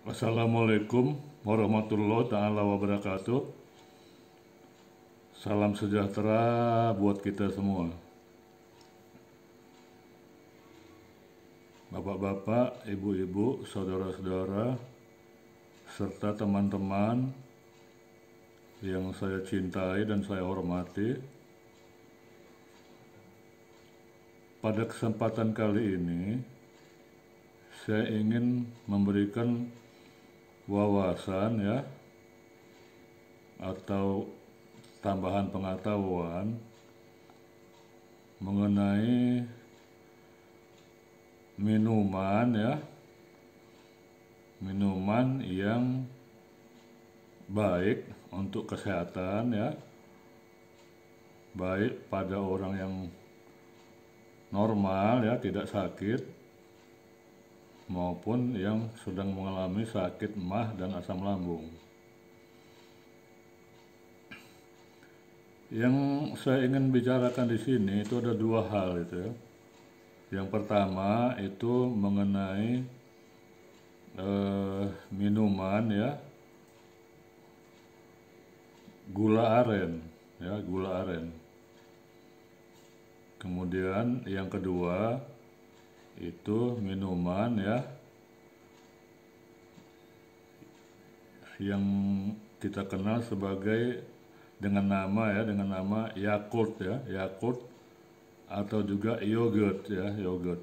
Assalamualaikum warahmatullahi taala wabarakatuh. Salam sejahtera buat kita semua. Bapak-bapak, ibu-ibu, saudara-saudara, serta teman-teman yang saya cintai dan saya hormati. Pada kesempatan kali ini, saya ingin memberikan wawasan atau tambahan pengetahuan mengenai minuman yang baik untuk kesehatan baik pada orang yang normal tidak sakit maupun yang sedang mengalami sakit MAH dan asam lambung. Yang saya ingin bicarakan di sini itu ada dua hal itu ya. Yang pertama itu mengenai minuman gula aren. Kemudian yang kedua itu minuman yang kita kenal sebagai dengan nama Yakult Yakult atau juga yogurt yogurt.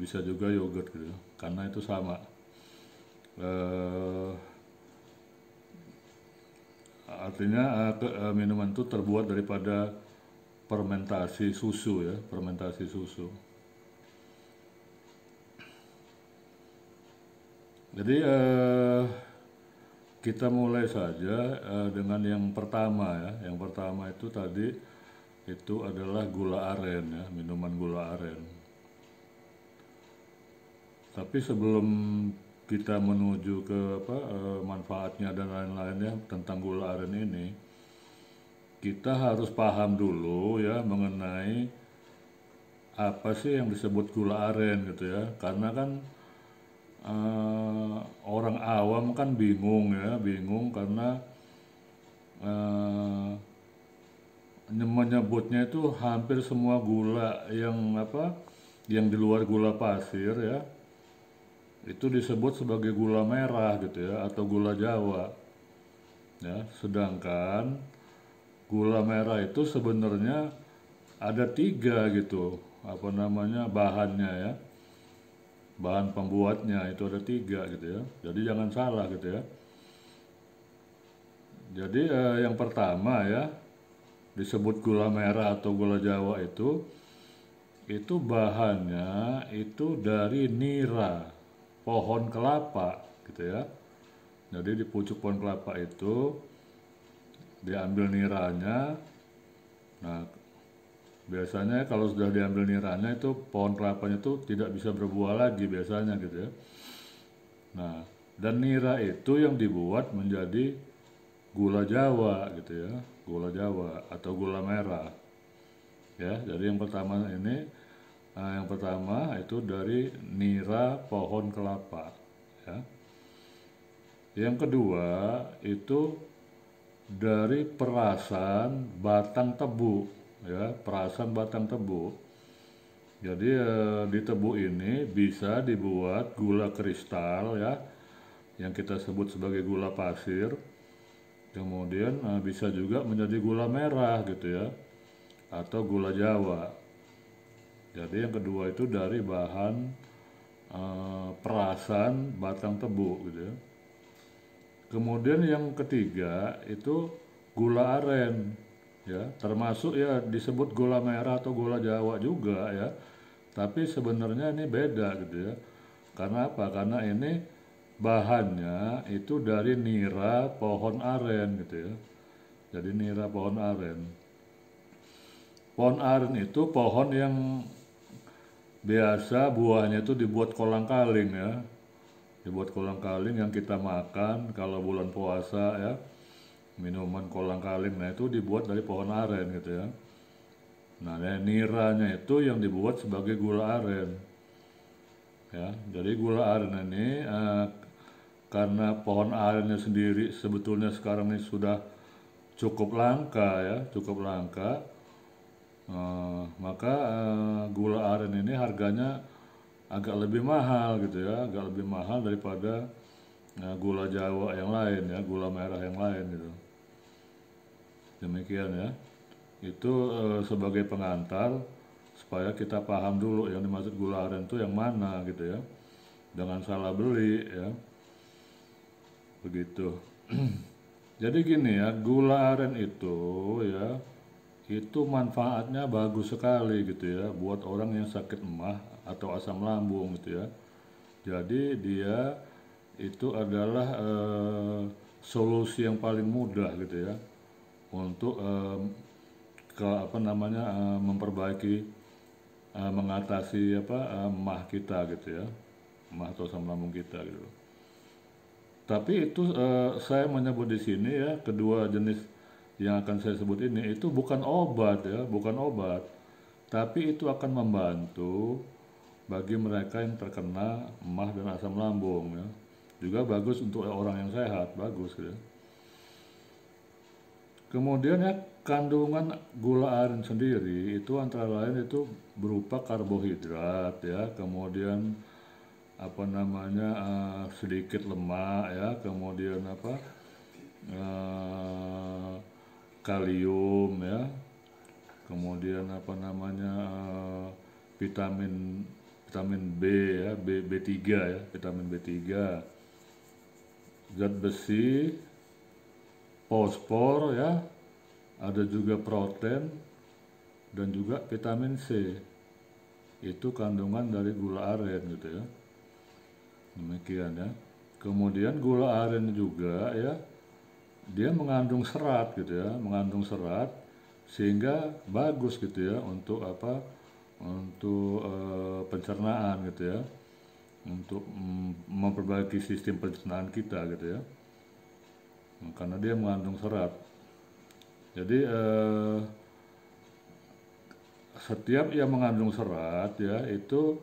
Bisa juga yogurt gitu karena itu sama. Artinya minuman itu terbuat daripada fermentasi susu fermentasi susu. Jadi kita mulai saja dengan yang pertama Yang pertama itu tadi itu adalah gula aren minuman gula aren. Tapi sebelum kita menuju ke manfaatnya dan lain-lain tentang gula aren ini, kita harus paham dulu mengenai apa sih yang disebut gula aren gitu ya. Karena kan orang awam kan bingung karena menyebutnya itu hampir semua gula yang di luar gula pasir itu disebut sebagai gula merah gitu atau gula Jawa sedangkan gula merah itu sebenarnya ada 3 gitu bahannya bahan pembuatnya itu ada 3 gitu jadi jangan salah gitu jadi yang pertama disebut gula merah atau gula Jawa itu bahannya itu dari nira pohon kelapa gitu jadi di pucuk pohon kelapa itu diambil niranya. Nah biasanya kalau sudah diambil niranya itu pohon kelapanya itu tidak bisa berbuah lagi biasanya gitu Nah dan nira itu yang dibuat menjadi gula Jawa gitu gula Jawa atau gula merah jadi yang pertama yang pertama itu dari nira pohon kelapa Yang kedua itu dari perasan batang tebu perasan batang tebu. Jadi di tebu ini bisa dibuat gula kristal yang kita sebut sebagai gula pasir. Kemudian bisa juga menjadi gula merah gitu atau gula Jawa. Jadi yang kedua itu dari bahan perasan batang tebu gitu Kemudian yang ketiga itu gula aren termasuk disebut gula merah atau gula Jawa juga tapi sebenarnya ini beda gitu Karena apa? Karena ini bahannya itu dari nira pohon aren gitu Jadi nira pohon aren. Pohon aren itu pohon yang biasa buahnya itu dibuat kolang-kaling dibuat kolang-kaling yang kita makan kalau bulan puasa minuman kolang-kaling. Nah itu dibuat dari pohon aren gitu Nah niranya itu yang dibuat sebagai gula aren jadi gula aren ini karena pohon arennya sendiri sebetulnya sekarang ini sudah cukup langka ya, cukup langka. Maka gula aren ini harganya agak lebih mahal gitu ya, agak lebih mahal daripada gula Jawa yang lain ya, gula merah yang lain gitu. Demikian ya. Itu sebagai pengantar supaya kita paham dulu yang dimaksud gula aren itu yang mana gitu ya. Jangan salah beli ya. Begitu. Jadi gini ya, gula aren itu ya, itu manfaatnya bagus sekali gitu ya buat orang yang sakit emah atau asam lambung gitu ya. Jadi dia itu adalah solusi yang paling mudah gitu ya untuk memperbaiki mengatasi emah kita gitu ya, emah atau asam lambung kita gitu. Tapi itu saya menyebut di sini ya, kedua jenis yang akan saya sebut ini itu bukan obat ya, bukan obat, tapi itu akan membantu bagi mereka yang terkena emah dan asam lambung ya. Juga bagus untuk orang yang sehat, bagus ya. Kemudian ya, kandungan gula aren sendiri itu antara lain itu berupa karbohidrat ya, kemudian sedikit lemak ya, kemudian kalium ya, kemudian vitamin B ya, B3 ya, vitamin B3, zat besi, fosfor ya, ada juga protein dan juga vitamin C. Itu kandungan dari gula aren gitu ya. Demikian ya. Kemudian gula aren juga ya, dia mengandung serat gitu ya, mengandung serat sehingga bagus gitu ya untuk pencernaan gitu ya, untuk memperbaiki sistem pencernaan kita gitu ya, karena dia mengandung serat. Jadi setiap yang mengandung serat ya, itu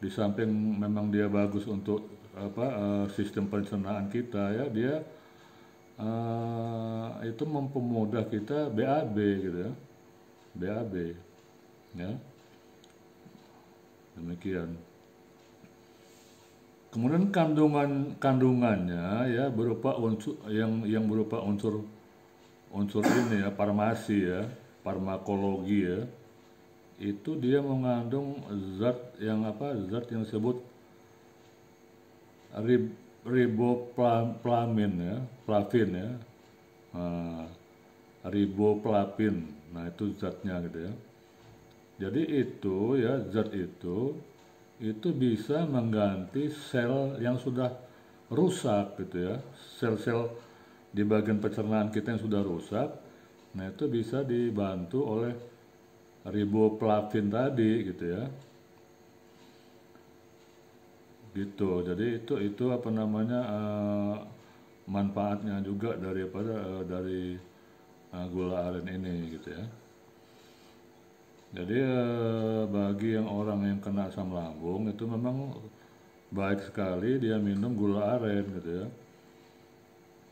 di samping memang dia bagus untuk sistem pencernaan kita ya, dia itu mempermudah kita BAB gitu ya, BAB ya. Demikian. Kemudian kandungannya ya berupa unsur yang berupa unsur ini ya, farmasi ya, farmakologi ya. Itu dia mengandung zat yang disebut riboflavin ya, flavin ya, riboflavin. Nah itu zatnya gitu ya. Jadi itu ya, zat itu bisa mengganti sel yang sudah rusak gitu ya, sel-sel di bagian pencernaan kita yang sudah rusak. Nah itu bisa dibantu oleh riboflavin tadi gitu ya. Gitu. Jadi itu manfaatnya juga dari gula aren ini gitu ya. Jadi bagi orang yang kena asam lambung itu memang baik sekali dia minum gula aren gitu ya.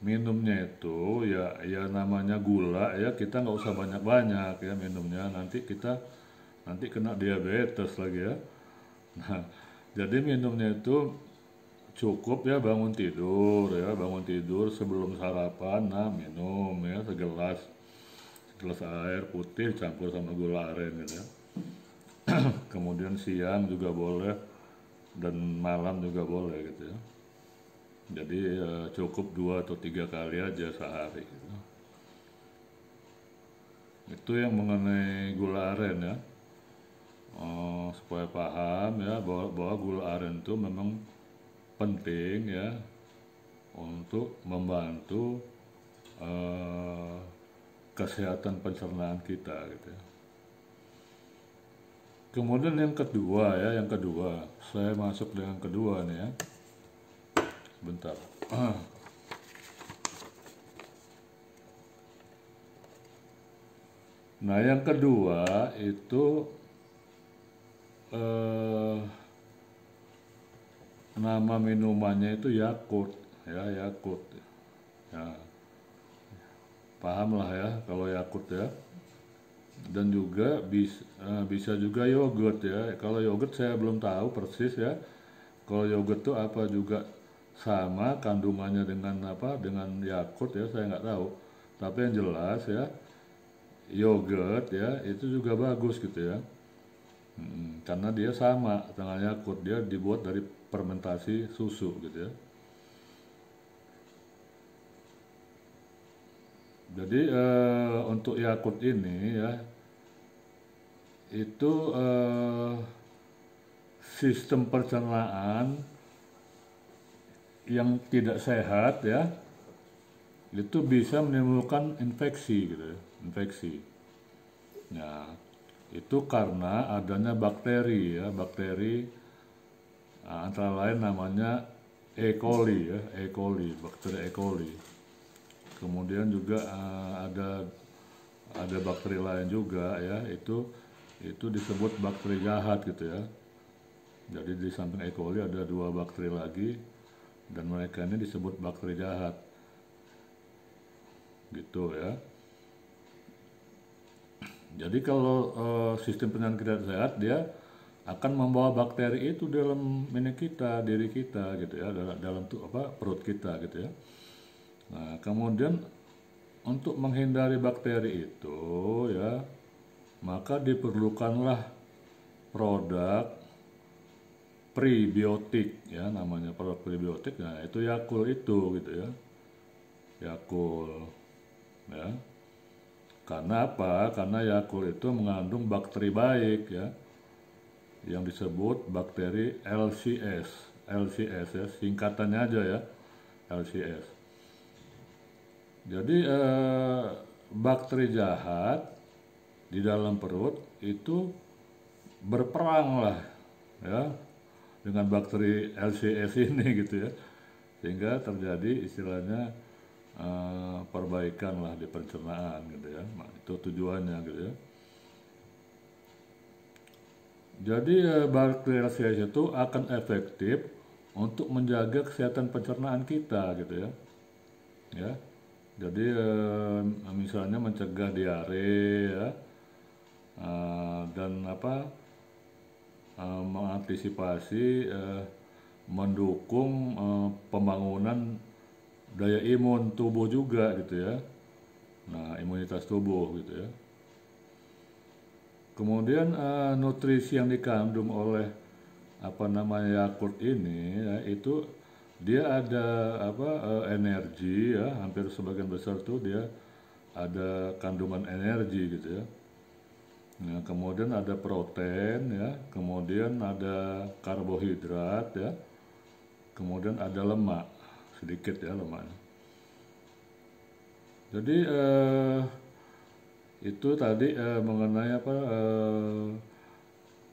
Minumnya itu ya namanya gula ya, kita nggak usah banyak-banyak ya minumnya, nanti kena diabetes lagi ya. Nah, jadi minumnya itu cukup ya, bangun tidur sebelum sarapan, nah minum ya segelas air putih campur sama gula aren gitu ya. Kemudian siang juga boleh dan malam juga boleh gitu ya. Jadi cukup 2 atau 3 kali aja sehari gitu. Itu yang mengenai gula aren ya. Supaya paham ya bahwa gula aren itu memang penting ya untuk membantu kesehatan pencernaan kita gitu ya. Kemudian yang kedua saya masuk dengan kedua nih ya. Bentar. Nah yang kedua itu nama minumannya itu Yakult. ya, Yakult. Ya, paham lah ya kalau Yakult ya. Dan juga bisa juga yogurt ya. Kalau yogurt saya belum tahu persis ya. Kalau yogurt itu apa juga sama kandungannya dengan apa dengan Yakult ya, saya nggak tahu. Tapi yang jelas ya, yogurt ya itu juga bagus gitu ya. Karena dia sama dengan Yakult, dia dibuat dari fermentasi susu gitu ya. Jadi untuk Yakult ini ya itu sistem pencernaan yang tidak sehat ya itu bisa menimbulkan infeksi gitu ya, infeksi. Nah, itu karena adanya bakteri ya, bakteri antara lain namanya E. coli ya, E. coli, bakteri E. coli. Kemudian juga ada bakteri lain juga ya, itu disebut bakteri jahat gitu ya. Jadi di samping E. coli ada 2 bakteri lagi dan mereka ini disebut bakteri jahat. Gitu ya. Jadi kalau sistem pencernaan kita sehat, dia akan membawa bakteri itu dalam diri kita gitu ya, dalam perut kita gitu ya. Nah, kemudian untuk menghindari bakteri itu ya, maka diperlukanlah produk prebiotik ya, namanya produk prebiotik. Nah, itu Yakult itu gitu ya. Yakult ya. Karena apa? Karena Yakult itu mengandung bakteri baik ya, yang disebut bakteri LCS. LCS ya, singkatannya aja ya, LCS. Jadi bakteri jahat di dalam perut itu berperang lah ya dengan bakteri LCS ini gitu ya, sehingga terjadi istilahnya perbaikan lah di pencernaan gitu ya. Nah, itu tujuannya gitu ya. Jadi bakteri LCS itu akan efektif untuk menjaga kesehatan pencernaan kita gitu ya. Ya. Jadi misalnya mencegah diare ya, dan mengantisipasi mendukung pembangunan daya imun tubuh juga gitu ya. Nah, imunitas tubuh gitu ya. Kemudian nutrisi yang dikandung oleh Yakult ini ya, itu dia ada energi ya, hampir sebagian besar tuh dia ada kandungan energi gitu ya. Nah, kemudian ada protein ya, kemudian ada karbohidrat ya, kemudian ada lemak, sedikit ya lemaknya. Jadi itu tadi mengenai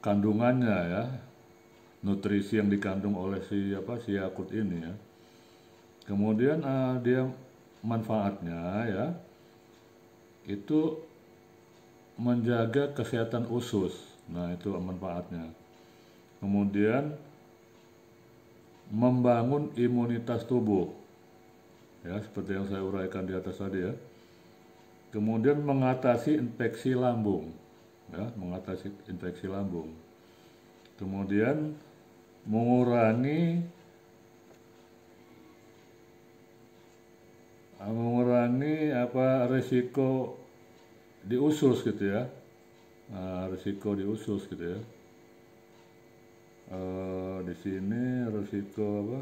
kandungannya ya, nutrisi yang dikandung oleh si Yakult ini ya. Kemudian dia manfaatnya ya, itu menjaga kesehatan usus. Nah, itu manfaatnya. Kemudian membangun imunitas tubuh. Ya, seperti yang saya uraikan di atas tadi ya. Kemudian mengatasi infeksi lambung. Ya, mengatasi infeksi lambung. Kemudian mengurangi resiko di usus gitu ya. Risiko di usus gitu ya. Di sini risiko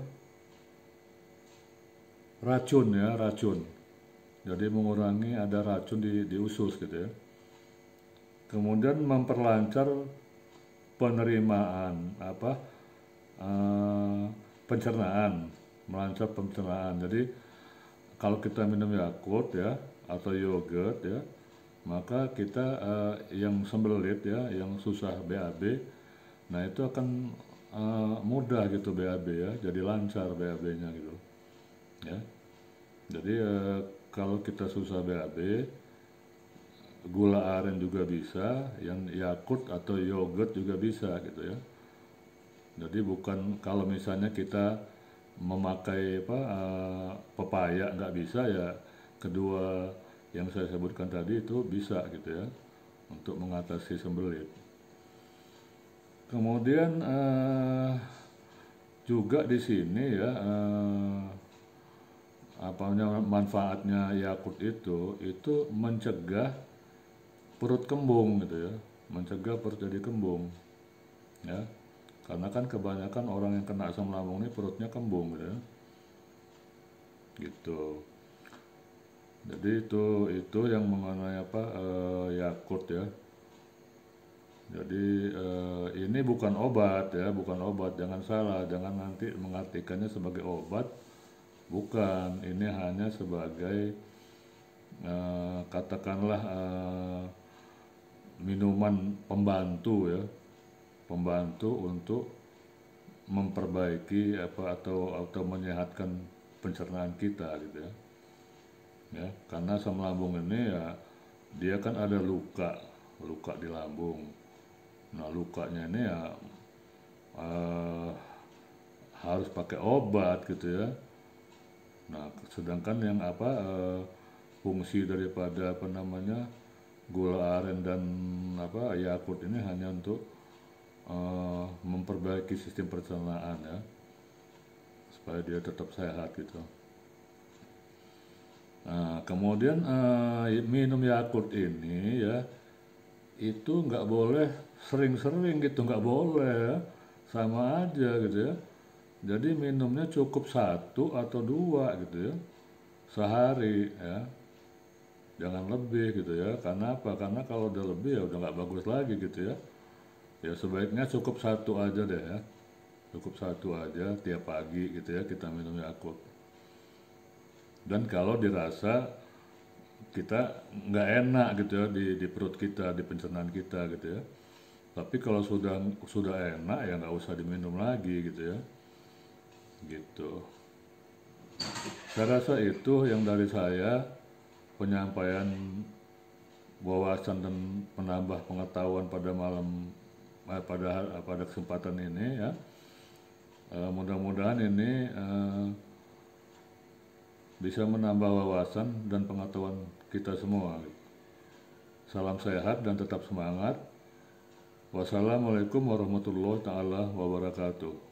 racun ya, racun. Jadi mengurangi ada racun di usus gitu ya. Kemudian memperlancar penerimaan pencernaan, melancar pencernaan. Jadi kalau kita minum Yakult ya atau yogurt ya, maka kita yang sembelit ya, yang susah BAB, nah itu akan mudah gitu BAB ya, jadi lancar BAB-nya gitu ya. Jadi kalau kita susah BAB, gula aren juga bisa, yang Yakult atau yogurt juga bisa gitu ya. Jadi bukan kalau misalnya kita memakai pepaya nggak bisa ya, kedua yang saya sebutkan tadi itu bisa gitu ya, untuk mengatasi sembelit. Kemudian juga di sini ya, manfaatnya Yakult itu mencegah perut kembung gitu ya, mencegah perut jadi kembung ya, karena kan kebanyakan orang yang kena asam lambung ini perutnya kembung gitu ya, gitu. Jadi itu yang mengenai Yakult ya. Jadi ini bukan obat ya, bukan obat, jangan salah, jangan nanti mengartikannya sebagai obat. Bukan, ini hanya sebagai katakanlah minuman pembantu ya, pembantu untuk memperbaiki atau menyehatkan pencernaan kita gitu ya. Ya, karena asam lambung ini ya dia kan ada luka di lambung. Nah, lukanya ini ya harus pakai obat gitu ya. Nah, sedangkan yang fungsi daripada gula aren dan Yakult ini hanya untuk memperbaiki sistem pencernaan ya, supaya dia tetap sehat gitu. Nah, kemudian minum Yakult ini ya, itu nggak boleh sering-sering gitu, nggak boleh ya, sama aja gitu ya. Jadi minumnya cukup 1 atau 2 gitu ya, sehari ya, jangan lebih gitu ya. Karena apa? Karena kalau udah lebih ya udah nggak bagus lagi gitu ya. Ya sebaiknya cukup 1 aja deh ya, cukup 1 aja tiap pagi gitu ya kita minum Yakult. Dan kalau dirasa kita nggak enak gitu ya di perut kita, di pencernaan kita gitu ya. Tapi kalau sudah enak ya nggak usah diminum lagi gitu ya, gitu. Saya rasa itu yang dari saya, penyampaian wawasan dan menambah pengetahuan pada pada kesempatan ini ya. Mudah-mudahan ini bisa menambah wawasan dan pengetahuan kita semua. Salam sehat dan tetap semangat. Wassalamualaikum warahmatullahi taala wabarakatuh.